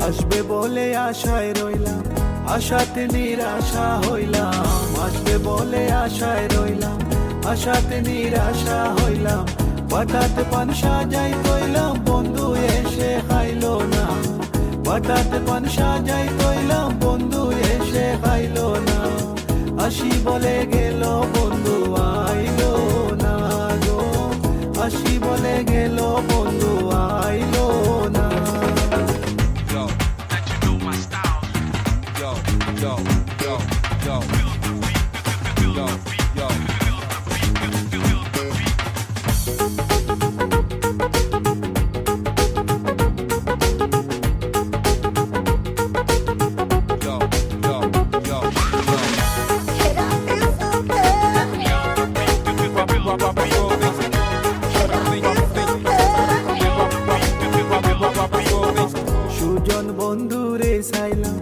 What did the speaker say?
আসবে বলে আশায় রইলাম, আশাতে নিরাশা হইলাম। আসবে বলে আশায় রইলাম, আশাতে নিরাশা হইলাম। হঠাৎ পান সাজাই কইলাম, বন্ধু এসে খাইলো না। হঠাৎ পান সাজাই কইলাম, বন্ধু এসে খাইলো না। আসি বলে গেল, বন্ধু আইলো না গো। আসি বলে গেল, বন্ধু আইলো না। সুজন বন্ধুরে চাইলাম,